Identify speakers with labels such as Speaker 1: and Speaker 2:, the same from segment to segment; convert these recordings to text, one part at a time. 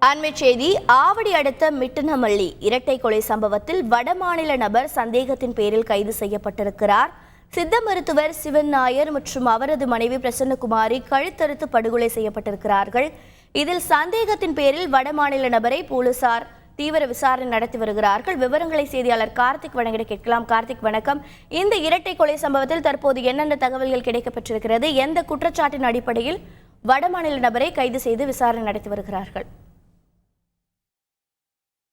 Speaker 1: அண்மைச் செய்தி. ஆவடி அடுத்த மிட்டனமல்லி இரட்டை கொலை சம்பவத்தில் வடமாநில நபர் சந்தேகத்தின் பேரில் கைது செய்யப்பட்டிருக்கிறார். சித்த மருத்துவர் சிவன் நாயர் மற்றும் அவரது மனைவி பிரசன்னகுமாரி கழுத்தறுத்து படுகொலை செய்யப்பட்டிருக்கிறார்கள். இதில் சந்தேகத்தின் பேரில் வடமாநில நபரை போலீசார் தீவிர விசாரணை நடத்தி வருகிறார்கள். விவரங்களை செய்தியாளர் கார்த்திக் வழங்கிட கேட்கலாம். கார்த்திக், வணக்கம். இந்த இரட்டை கொலை சம்பவத்தில் தற்போது என்னென்ன தகவல்கள் கிடைக்கப்பட்டிருக்கிறது? எந்த குற்றச்சாட்டின் அடிப்படையில் வடமாநில நபரை கைது செய்து விசாரணை நடத்தி வருகிறார்கள்?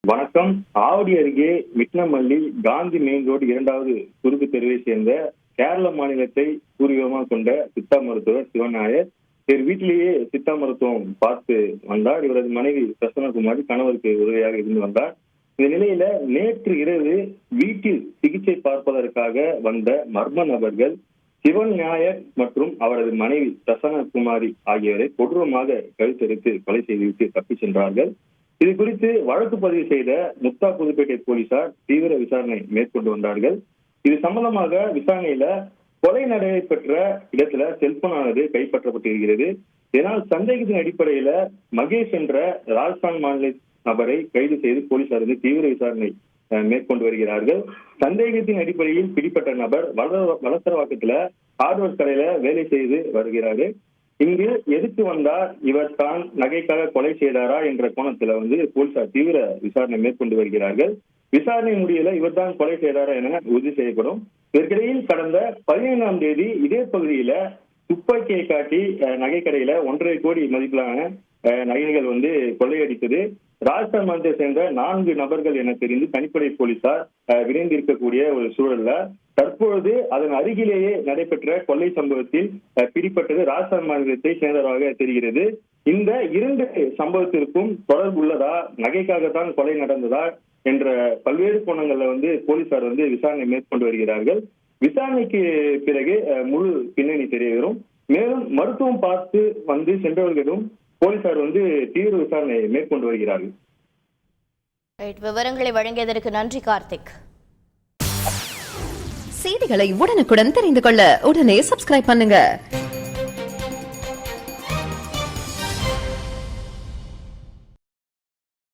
Speaker 2: வணக்கம். ஆவடி அருகே மிட்னமல்லி காந்தி மெயின் ரோடு 2வது குறுக்கு தெருவை சேர்ந்த கேரள மாநிலத்தை பூர்வீகமாக கொண்ட சித்தா மருத்துவர் சிவநாயர் வீட்டிலேயே சித்தா மருத்துவம் பார்த்து வந்தார். இவரது மனைவி பிரசன்னகுமாரி கணவருக்கு உதவியாக இருந்து வந்தார். இந்த நிலையில நேற்று இரவு வீட்டில் சிகிச்சை பார்ப்பதற்காக வந்த மர்ம நபர்கள் சிவன் நாயர் மற்றும் அவரது மனைவி பிரசன்னகுமாரி ஆகியோரை கொடூரமாக கழுத்தறுத்து கொலை செய்துவிட்டு தப்பிச் சென்றார்கள். இது குறித்து வழக்கு பதிவு செய்த முத்தா புதுப்பேட்டை போலீசார் தீவிர விசாரணை மேற்கொண்டு வந்தார்கள். இது சம்பந்தமாக விசாரணையில கொலை நடைபெற்ற இடத்துல செல்போனானது கைப்பற்றப்பட்டிருக்கிறது. இதனால் சந்தேகத்தின் அடிப்படையில மகேஷ் என்ற ராஜஸ்தான் மாநில நபரை கைது செய்து போலீசார் தீவிர விசாரணை மேற்கொண்டு வருகிறார்கள். சந்தேகத்தின் அடிப்படையில் பிடிப்பட்ட நபர் வளசரவாக்கத்துல ஹார்ட்வேர் கடையில வேலை செய்து வருகிறாரு. இங்கு எதுக்கு வந்தார், இவர் தான் நகைக்காக கொலை செய்தாரா என்ற கோணத்துல போலீசார் தீவிர விசாரணை மேற்கொண்டு வருகிறார்கள். விசாரணை முடியல இவர் தான் கொலை செய்தாரா என உறுதி செய்யப்படும். இதற்கிடையில் கடந்த 15ஆம் தேதி இதே பகுதியில துப்பாக்கியை காட்டி நகைக்கடையில 1.5 கோடி மதிப்பிலான நகைகள் கொள்ளையடித்தது ராஜஸ்தான் மாநிலத்தை சேர்ந்த 4 நபர்கள் என தெரிந்து தனிப்படை போலீசார் விரைந்திருக்கக்கூடிய ஒரு சூழல்ல தற்பொழுது அதன் அருகிலேயே நடைபெற்ற கொள்ளை சம்பவத்தில் பிடிப்பட்டது ராஜஸ்தான் மாநிலத்தை சேர்ந்தவராக தெரிகிறது. இந்த 2 சம்பவத்திற்கும் தொடர்பு உள்ளதா, நகைக்காகத்தான் கொலை நடந்ததா என்ற பல்வேறு கோணங்கள்ல போலீசார் விசாரணை மேற்கொண்டு வருகிறார்கள். விசாரணைக்கு பிறகு முழு பின்னணி தெரிய வரும். மேலும் மருத்துவம் பார்த்து சென்றவர்களும் போலீசார் தீவிர விசாரணை மேற்கொண்டு வருகிறார்கள்.
Speaker 1: விவரங்களை வழங்கியதற்கு நன்றி கார்த்திக்.
Speaker 3: செய்திகளை உடனுக்குடன் தெரிந்து கொள்ள உடனே சப்ஸ்கிரைப் பண்ணுங்க.